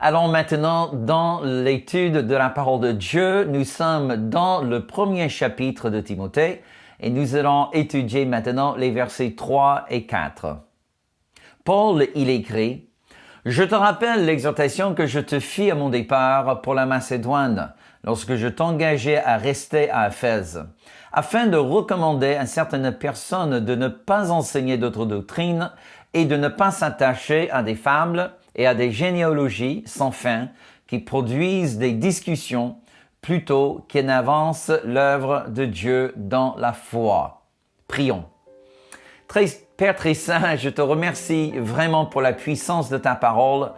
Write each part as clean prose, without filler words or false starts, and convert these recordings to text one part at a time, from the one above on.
Allons maintenant dans l'étude de la parole de Dieu. Nous sommes dans le premier chapitre de Timothée et nous allons étudier maintenant les versets 3 et 4. Paul, il écrit: « Je te rappelle l'exhortation que je te fis à mon départ pour la Macédoine, lorsque je t'engageais à rester à Éphèse, afin de recommander à certaines personnes de ne pas enseigner d'autres doctrines et de ne pas s'attacher à des fables et à des généalogies sans fin qui produisent des discussions plutôt qu'ils n'avancent l'œuvre de Dieu dans la foi. » Prions. Père très saint, je te remercie vraiment pour la puissance de ta parole.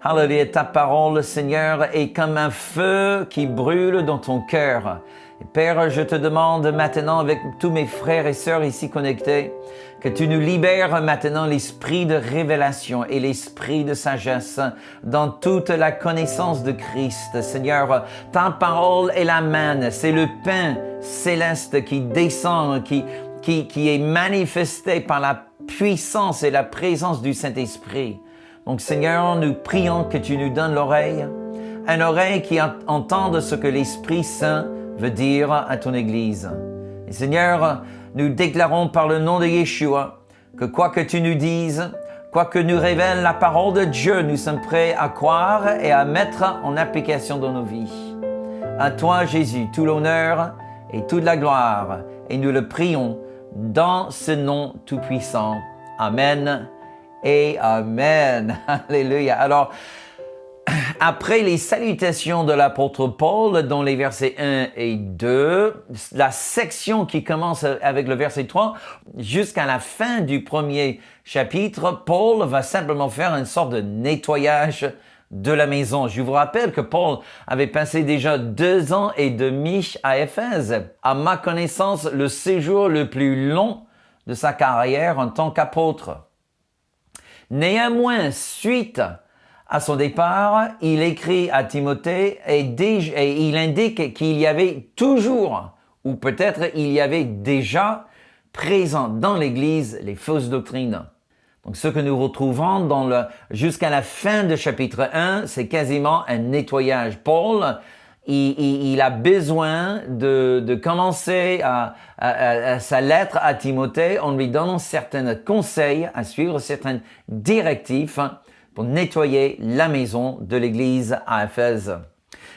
Alléluia, ta parole, Seigneur, est comme un feu qui brûle dans ton cœur. Et Père, je te demande maintenant avec tous mes frères et sœurs ici connectés, que tu nous libères maintenant l'esprit de révélation et l'esprit de sagesse dans toute la connaissance de Christ. Seigneur, ta parole est la manne, c'est le pain céleste qui descend, qui est manifesté par la puissance et la présence du Saint-Esprit. Donc Seigneur, nous prions que tu nous donnes l'oreille, une oreille qui entende ce que l'Esprit Saint veut dire à ton Église. Et Seigneur, nous déclarons par le nom de Yeshua que quoi que tu nous dises, quoi que nous révèle la parole de Dieu, nous sommes prêts à croire et à mettre en application dans nos vies. À toi, Jésus, tout l'honneur et toute la gloire, et nous le prions dans ce nom tout-puissant. Amen et Amen. Alléluia. Alors, après les salutations de l'apôtre Paul dans les versets 1 et 2, la section qui commence avec le verset 3, jusqu'à la fin du premier chapitre, Paul va simplement faire une sorte de nettoyage de la maison. Je vous rappelle que Paul avait passé déjà 2 ans et demi à Éphèse. À ma connaissance, le séjour le plus long de sa carrière en tant qu'apôtre. Néanmoins, suite à son départ, il écrit à Timothée et il indique qu'il y avait toujours, ou peut-être il y avait déjà présent dans l'Église les fausses doctrines. Donc, ce que nous retrouvons jusqu'à la fin du chapitre 1, c'est quasiment un nettoyage. Paul, il a besoin de commencer sa lettre à Timothée en lui donnant certains conseils à suivre, certaines directives pour nettoyer la maison de l'Église à Éphèse.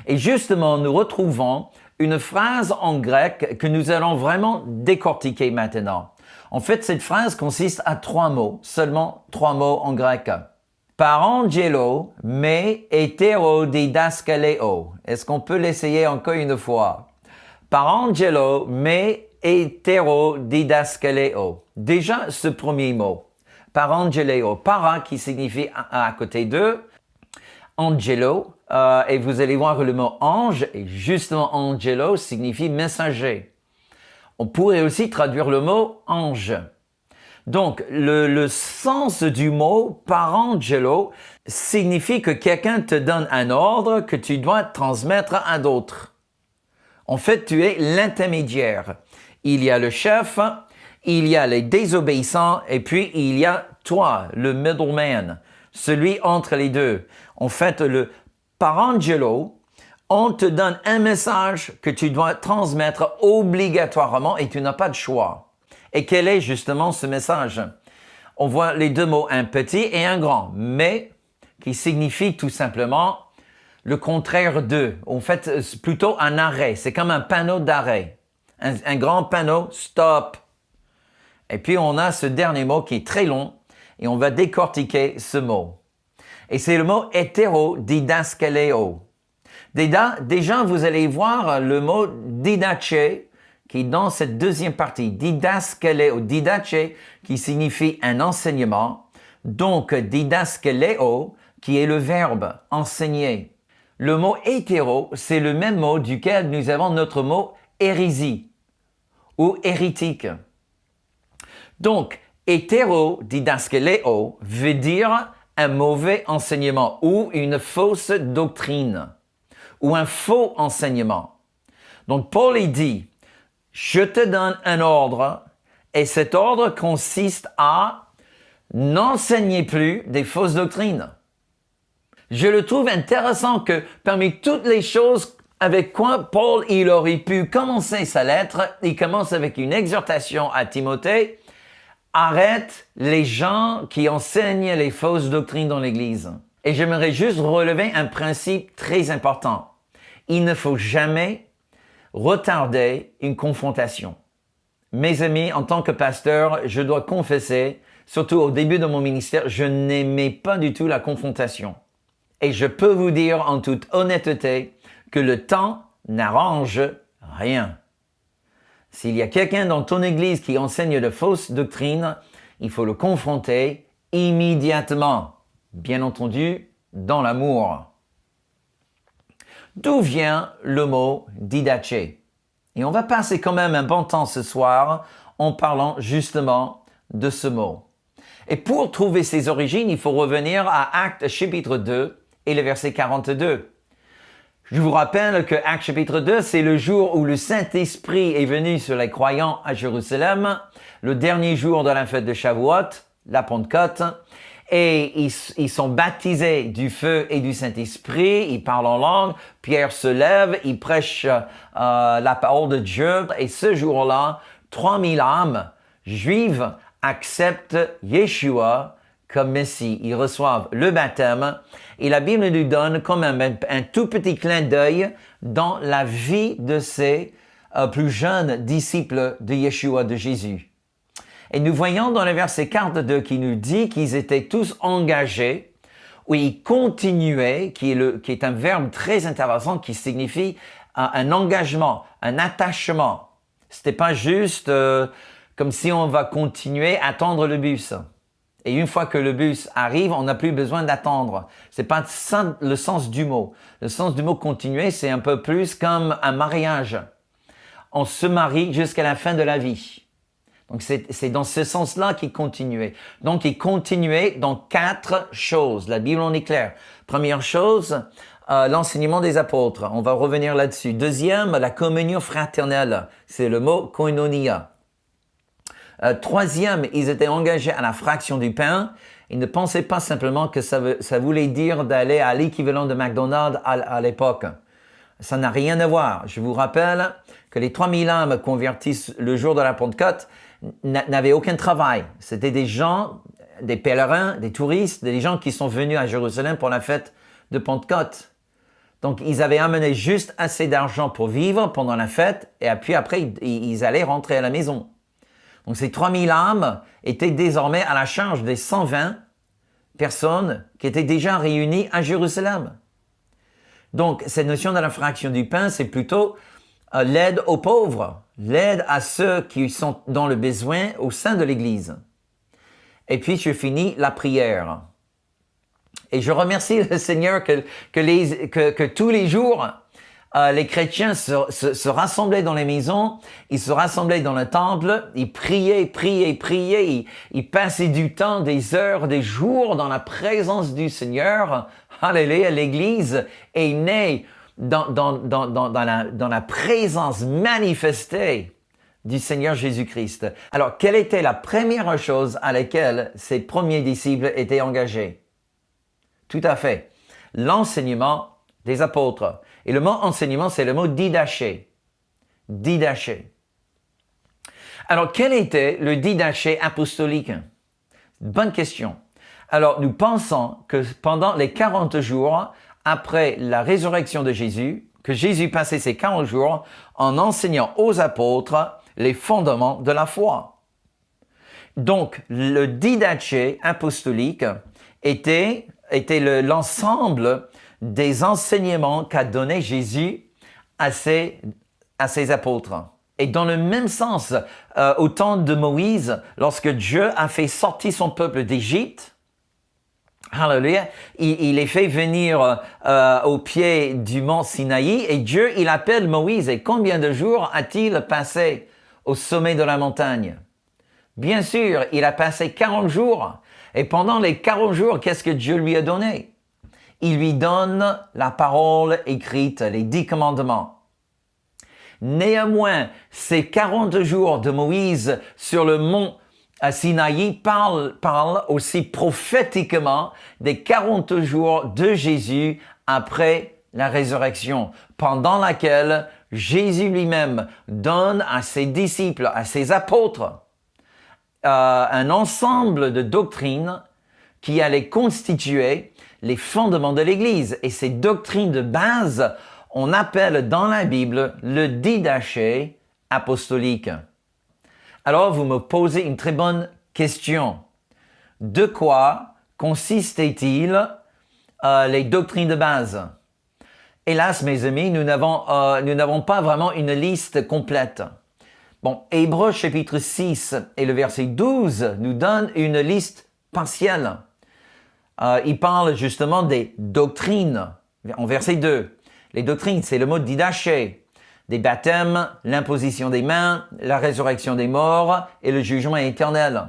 Et justement, nous retrouvons une phrase en grec que nous allons vraiment décortiquer maintenant. En fait, cette phrase consiste à 3 mots, seulement 3 mots en grec. Parangelo me heterodidaskaleo. Est-ce qu'on peut l'essayer encore une fois? Parangelo me heterodidaskaleo. Déjà, ce premier mot. Parangeleo. Para qui signifie à côté d'eux. Angelo. Et vous allez voir le mot ange. Et justement, angelo signifie messager. On pourrait aussi traduire le mot ange. Donc, le sens du mot parangelo signifie que quelqu'un te donne un ordre que tu dois transmettre à d'autres. En fait, tu es l'intermédiaire. Il y a le chef, il y a les désobéissants, et puis il y a toi, le middleman, celui entre les deux. En fait, le parangelo, on te donne un message que tu dois transmettre obligatoirement et tu n'as pas de choix. Et quel est justement ce message? On voit les 2 mots, un petit et un grand, mais qui signifie tout simplement le contraire d'eux. En fait, plutôt un arrêt. C'est comme un panneau d'arrêt. Un grand panneau, stop. Et puis on a ce dernier mot qui est très long et on va décortiquer ce mot. Et c'est le mot hétérodidaskaleo. Déjà, vous allez voir le mot didache qui est dans cette deuxième partie. Didaskaleo, didache qui signifie un enseignement. Donc, didaskaleo qui est le verbe enseigner. Le mot hétéro, c'est le même mot duquel nous avons notre mot hérésie ou hérétique. Donc, hétérodidaskaleo veut dire un mauvais enseignement ou une fausse doctrine ou un faux enseignement. Donc, Paul dit, je te donne un ordre et cet ordre consiste à n'enseigner plus des fausses doctrines. Je le trouve intéressant que parmi toutes les choses avec quoi Paul il aurait pu commencer sa lettre, il commence avec une exhortation à Timothée. Arrête les gens qui enseignent les fausses doctrines dans l'Église. Et j'aimerais juste relever un principe très important. Il ne faut jamais retarder une confrontation. Mes amis, en tant que pasteur, je dois confesser, surtout au début de mon ministère, je n'aimais pas du tout la confrontation. Et je peux vous dire en toute honnêteté que le temps n'arrange rien. S'il y a quelqu'un dans ton église qui enseigne de fausses doctrines, il faut le confronter immédiatement. Bien entendu, dans l'amour. D'où vient le mot didaché? Et on va passer quand même un bon temps ce soir en parlant justement de ce mot. Et pour trouver ses origines, il faut revenir à Actes chapitre 2 et le verset 42. Je vous rappelle que Actes chapitre 2, c'est le jour où le Saint-Esprit est venu sur les croyants à Jérusalem, le dernier jour de la fête de Shavuot, la Pentecôte, et ils sont baptisés du feu et du Saint-Esprit, ils parlent en langue, Pierre se lève, il prêche la parole de Dieu, et ce jour-là, 3000 âmes juives acceptent Yeshua comme Messie. Ils reçoivent le baptême, et la Bible nous donne quand même un tout petit clin d'œil dans la vie de ces plus jeunes disciples de Yeshua, de Jésus. Et nous voyons dans le verset 42 qui nous dit qu'ils étaient tous engagés, où ils continuaient, qui est un verbe très intéressant qui signifie un engagement, un attachement. C'était pas juste comme si on va continuer à attendre le bus. Et une fois que le bus arrive, on n'a plus besoin d'attendre. C'est pas ça le sens du mot. Le sens du mot continuer, c'est un peu plus comme un mariage. On se marie jusqu'à la fin de la vie. Donc c'est dans ce sens-là qu'il continuait. Donc il continuait dans 4 choses. La Bible en est claire. Première chose, l'enseignement des apôtres. On va revenir là-dessus. Deuxième, la communion fraternelle. C'est le mot koinonia. Troisième, ils étaient engagés à la fraction du pain. Ils ne pensaient pas simplement que ça voulait dire d'aller à l'équivalent de McDonald's à l'époque. Ça n'a rien à voir. Je vous rappelle que les 3000 âmes converties le jour de la Pentecôte n'avaient aucun travail. C'était des gens, des pèlerins, des touristes, des gens qui sont venus à Jérusalem pour la fête de Pentecôte. Donc, ils avaient amené juste assez d'argent pour vivre pendant la fête et puis après, ils allaient rentrer à la maison. Donc, ces 3000 âmes étaient désormais à la charge des 120 personnes qui étaient déjà réunies à Jérusalem. Donc, cette notion de la fraction du pain, c'est plutôt l'aide aux pauvres, l'aide à ceux qui sont dans le besoin au sein de l'Église. Et puis, je finis la prière. Et je remercie le Seigneur que tous les jours, les chrétiens se rassemblaient dans les maisons, ils se rassemblaient dans le temple, ils priaient, ils passaient du temps, des heures, des jours dans la présence du Seigneur. Alléluia, l'Église est née dans la présence manifestée du Seigneur Jésus-Christ. Alors, quelle était la première chose à laquelle ces premiers disciples étaient engagés? Tout à fait, l'enseignement des apôtres. Et le mot enseignement, c'est le mot didaché. Didaché. Alors, quel était le didaché apostolique? Bonne question. Alors, nous pensons que pendant les 40 jours après la résurrection de Jésus, que Jésus passait ces 40 jours en enseignant aux apôtres les fondements de la foi. Donc, le didaché apostolique était l'ensemble des enseignements qu'a donné Jésus à ses apôtres. Et dans le même sens, au temps de Moïse, lorsque Dieu a fait sortir son peuple d'Égypte, Alléluia, il les fait venir au pied du mont Sinaï et Dieu, il appelle Moïse. Et combien de jours a-t-il passé au sommet de la montagne? Bien sûr, il a passé 40 jours. Et pendant les 40 jours, qu'est-ce que Dieu lui a donné? Il lui donne la parole écrite, les 10 commandements. Néanmoins, ces 40 jours de Moïse sur le mont Sinaï parle aussi prophétiquement des 40 jours de Jésus après la résurrection, pendant laquelle Jésus lui-même donne à ses disciples, à ses apôtres, un ensemble de doctrines qui allaient constituer les fondements de l'Église. Et ces doctrines de base, on appelle dans la Bible le didaché apostolique. Alors, vous me posez une très bonne question. De quoi consistaient-ils les doctrines de base? Hélas, mes amis, nous n'avons pas vraiment une liste complète. Bon, Hébreux chapitre 6 et le verset 12 nous donnent une liste partielle. Il parle justement des doctrines. En verset 2, les doctrines, c'est le mot didaché. Des baptêmes, l'imposition des mains, la résurrection des morts et le jugement éternel.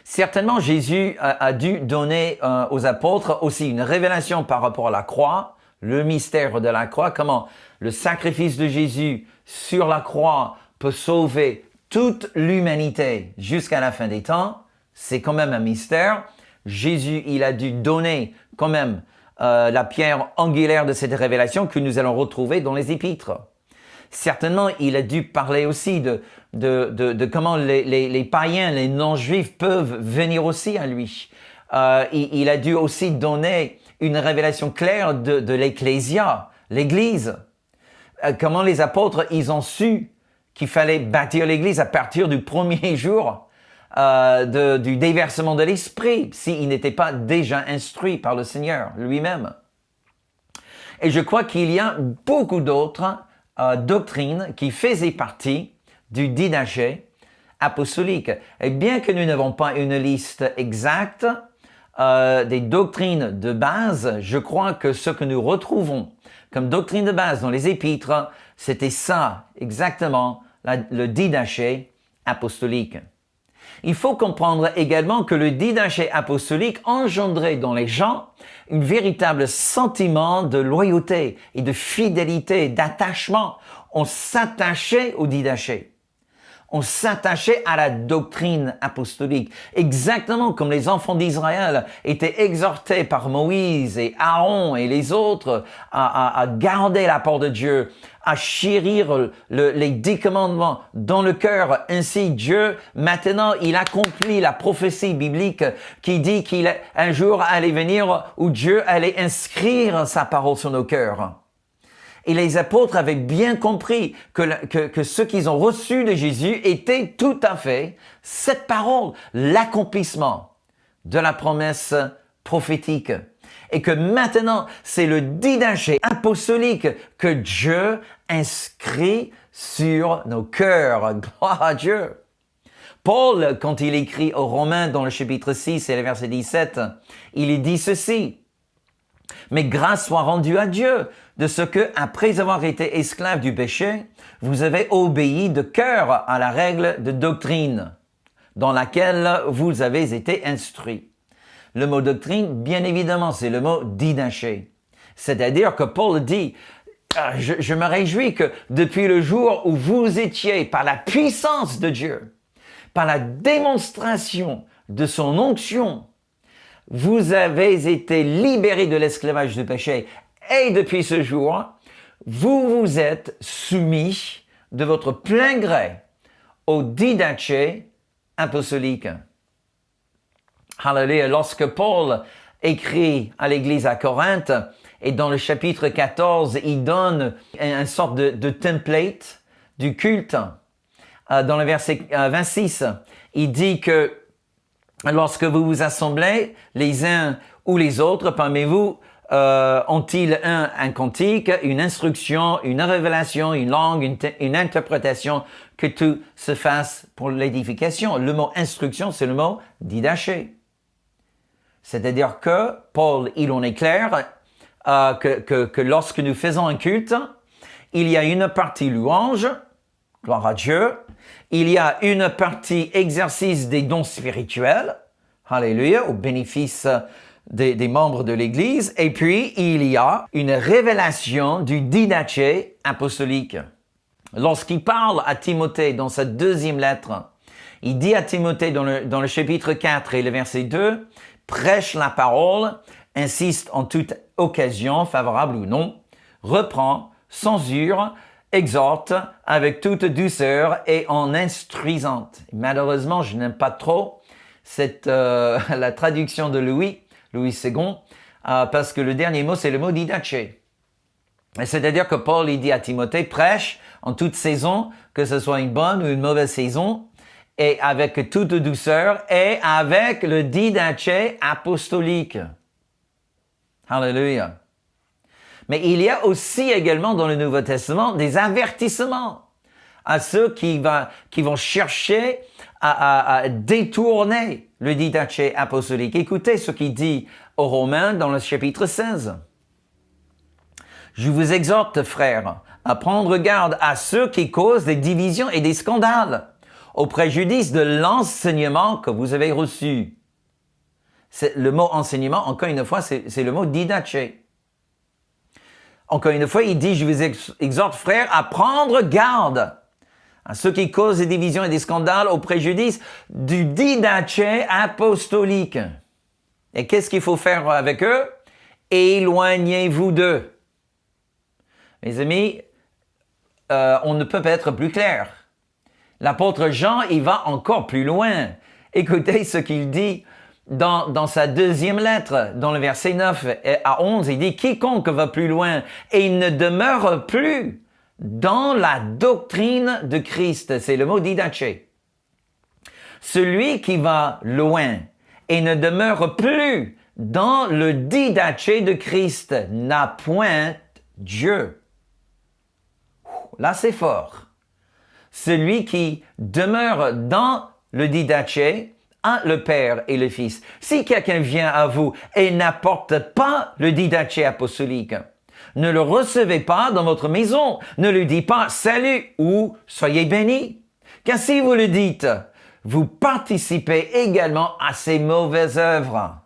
Certainement, Jésus a dû donner aux apôtres aussi une révélation par rapport à la croix, le mystère de la croix, comment le sacrifice de Jésus sur la croix peut sauver toute l'humanité jusqu'à la fin des temps. C'est quand même un mystère. Jésus, il a dû donner quand même la pierre angulaire de cette révélation que nous allons retrouver dans les épîtres. Certainement, il a dû parler aussi de comment les païens, les non-juifs peuvent venir aussi à lui. Il a dû aussi donner une révélation claire de l'Ecclésia, l'Église. Comment les apôtres, ils ont su qu'il fallait bâtir l'Église à partir du premier jour du déversement de l'Esprit, s'ils n'étaient pas déjà instruits par le Seigneur lui-même. Et je crois qu'il y a beaucoup d'autres doctrines qui faisaient partie du didaché apostolique. Et bien que nous n'avons pas une liste exacte des doctrines de base, je crois que ce que nous retrouvons comme doctrine de base dans les épîtres, c'était ça, exactement, le didaché apostolique. Il faut comprendre également que le didaché apostolique engendrait dans les gens un véritable sentiment de loyauté et de fidélité, d'attachement. On s'attachait au didaché. On s'attachait à la doctrine apostolique, exactement comme les enfants d'Israël étaient exhortés par Moïse et Aaron et les autres à garder la parole de Dieu, à chérir les 10 commandements dans le cœur. Ainsi, Dieu, maintenant, il accomplit la prophétie biblique qui dit qu'il un jour allait venir où Dieu allait inscrire sa parole sur nos cœurs. Et les apôtres avaient bien compris que ce qu'ils ont reçu de Jésus était tout à fait cette parole, l'accomplissement de la promesse prophétique. Et que maintenant, c'est le didaché apostolique que Dieu inscrit sur nos cœurs. Gloire à Dieu. Paul, quand il écrit aux Romains dans le chapitre 6 et le verset 17, il dit ceci. Mais grâce soit rendue à Dieu de ce que, après avoir été esclaves du péché, vous avez obéi de cœur à la règle de doctrine dans laquelle vous avez été instruits. Le mot doctrine, bien évidemment, c'est le mot didaché. C'est-à-dire que Paul dit, je me réjouis que depuis le jour où vous étiez, par la puissance de Dieu, par la démonstration de son onction, vous avez été libérés de l'esclavage du péché. Et depuis ce jour, vous vous êtes soumis de votre plein gré au didaché apostolique. Hallelujah. Lorsque Paul écrit à l'église à Corinthe, et dans le chapitre 14, il donne une sorte de template du culte. Dans le verset 26, il dit que lorsque vous vous assemblez, les uns ou les autres parmi vous, ont-ils un cantique, une instruction, une révélation, une langue, une interprétation, que tout se fasse pour l'édification. Le mot instruction, c'est le mot didaché. C'est-à-dire que Paul, il en est clair que lorsque nous faisons un culte, il y a une partie louange, gloire à Dieu, il y a une partie exercice des dons spirituels, alléluia, au bénéfice des membres de l'Église, et puis il y a une révélation du didaché apostolique. Lorsqu'il parle à Timothée dans sa deuxième lettre, Il dit à Timothée dans le chapitre 4 et le verset 2, « Prêche la parole, insiste en toute occasion, favorable ou non, reprend, censure, exhorte avec toute douceur et en instruisant. » Malheureusement, je n'aime pas trop la traduction de Louis II, parce que le dernier mot, c'est le mot didache. C'est-à-dire que Paul, il dit à Timothée, prêche en toute saison, que ce soit une bonne ou une mauvaise saison, et avec toute douceur, et avec le didache apostolique. Alléluia. Mais il y a aussi également dans le Nouveau Testament des avertissements à ceux qui vont chercher à détourner le didache apostolique. Écoutez ce qu'il dit aux Romains dans le chapitre 16. « Je vous exhorte, frères, à prendre garde à ceux qui causent des divisions et des scandales, au préjudice de l'enseignement que vous avez reçu. » Le mot enseignement, encore une fois, c'est le mot didache. Encore une fois, il dit, je vous exhorte, frères, à prendre garde à ceux qui causent des divisions et des scandales au préjudice du didache apostolique. Et qu'est-ce qu'il faut faire avec eux? Éloignez-vous d'eux. Mes amis, on ne peut pas être plus clair. L'apôtre Jean, il va encore plus loin. Écoutez ce qu'il dit dans sa deuxième lettre, dans le verset 9 à 11, il dit « Quiconque va plus loin et il ne demeure plus dans la doctrine de Christ. » C'est le mot didache. Celui qui va loin et ne demeure plus dans le didache de Christ n'a point Dieu. Là, c'est fort. Celui qui demeure dans le didache a le Père et le Fils. Si quelqu'un vient à vous et n'apporte pas le didache apostolique, ne le recevez pas dans votre maison. Ne lui dites pas « Salut » ou « Soyez bénis ». Car si vous le dites, vous participez également à ces mauvaises œuvres.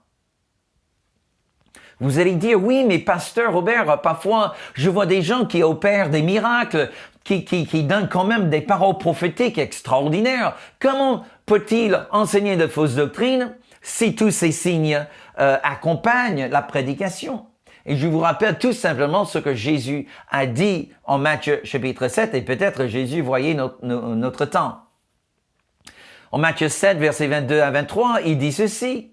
Vous allez dire, oui, mais pasteur Robert, parfois, je vois des gens qui opèrent des miracles, qui donnent quand même des paroles prophétiques extraordinaires. Comment peut-il enseigner de fausses doctrines si tous ces signes accompagnent la prédication? Et je vous rappelle tout simplement ce que Jésus a dit en Matthieu chapitre 7, et peut-être Jésus voyait notre temps. En Matthieu 7, versets 22 à 23, il dit ceci.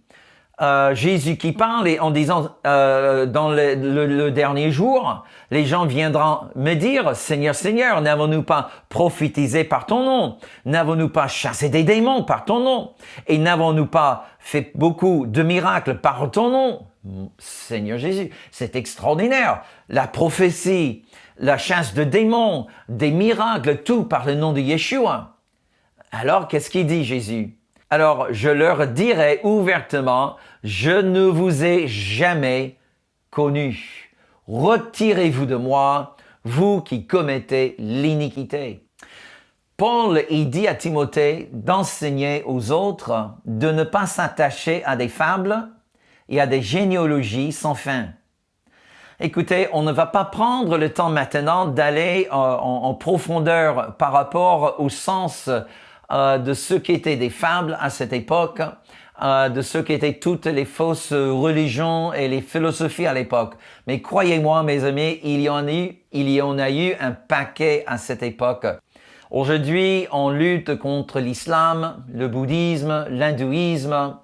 Jésus qui parle et en disant dans le dernier jour, les gens viendront me dire, Seigneur, Seigneur, n'avons-nous pas prophétisé par ton nom? N'avons-nous pas chassé des démons par ton nom? Et n'avons-nous pas fait beaucoup de miracles par ton nom? Seigneur Jésus, c'est extraordinaire. La prophétie, la chasse de démons, des miracles, tout par le nom de Yeshua. Alors, qu'est-ce qu'il dit Jésus? Alors, je leur dirai ouvertement, je ne vous ai jamais connu. Retirez-vous de moi, vous qui commettez l'iniquité. Paul, il dit à Timothée d'enseigner aux autres de ne pas s'attacher à des fables et à des généalogies sans fin. Écoutez, on ne va pas prendre le temps maintenant d'aller en profondeur par rapport au sens de ce qui étaient des fables à cette époque, de ce qui étaient toutes les fausses religions et les philosophies à l'époque. Mais croyez-moi, mes amis, il y en a eu un paquet à cette époque. Aujourd'hui, on lutte contre l'islam, le bouddhisme, l'hindouisme.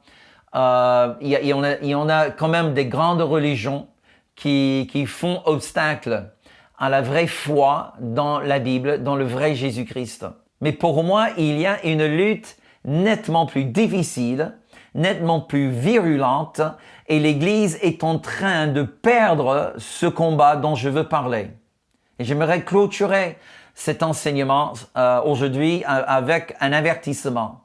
Il y en a quand même des grandes religions qui font obstacle à la vraie foi dans la Bible, dans le vrai Jésus-Christ. Mais pour moi, il y a une lutte nettement plus difficile, nettement plus virulente, et l'Église est en train de perdre ce combat dont je veux parler. Et j'aimerais clôturer cet enseignement aujourd'hui avec un avertissement.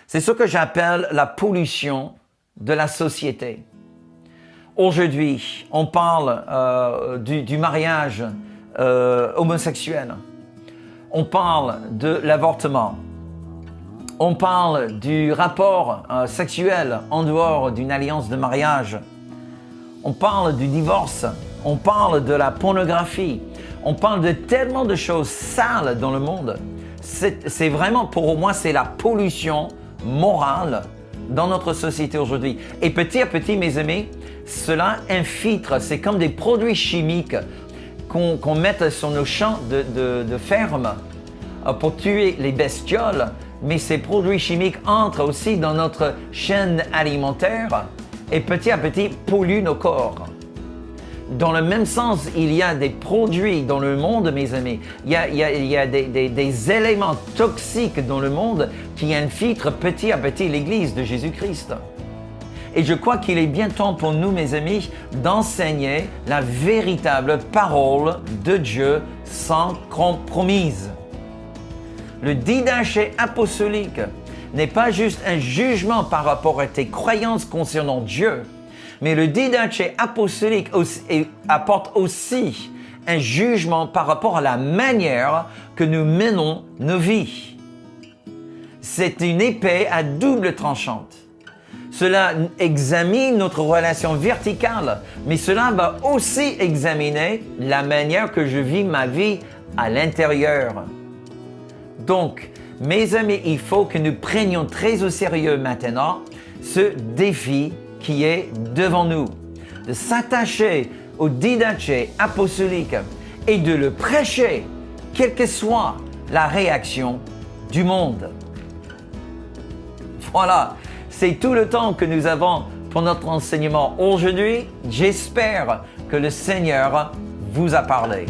C'est ce que j'appelle la pollution de la société. Aujourd'hui, on parle du mariage homosexuel. On parle de l'avortement. On parle du rapport sexuel en dehors d'une alliance de mariage. On parle du divorce. On parle de la pornographie. On parle de tellement de choses sales dans le monde. c'est vraiment, pour moi, c'est la pollution morale dans notre société aujourd'hui. Et petit à petit, mes amis, cela infiltre, c'est comme des produits chimiques qu'on met sur nos champs de ferme pour tuer les bestioles, mais ces produits chimiques entrent aussi dans notre chaîne alimentaire et petit à petit polluent nos corps. Dans le même sens, il y a des produits dans le monde, mes amis, il y a des éléments toxiques dans le monde qui infiltrent petit à petit l'Église de Jésus-Christ. Et je crois qu'il est bien temps pour nous, mes amis, d'enseigner la véritable parole de Dieu sans compromis. Le didaché apostolique n'est pas juste un jugement par rapport à tes croyances concernant Dieu, mais le didaché apostolique apporte aussi un jugement par rapport à la manière que nous menons nos vies. C'est une épée à double tranchante. Cela examine notre relation verticale, mais cela va aussi examiner la manière que je vis ma vie à l'intérieur. Donc, mes amis, il faut que nous prenions très au sérieux maintenant ce défi qui est devant nous, de s'attacher au didaché apostolique et de le prêcher, quelle que soit la réaction du monde. Voilà, c'est tout le temps que nous avons pour notre enseignement aujourd'hui. J'espère que le Seigneur vous a parlé.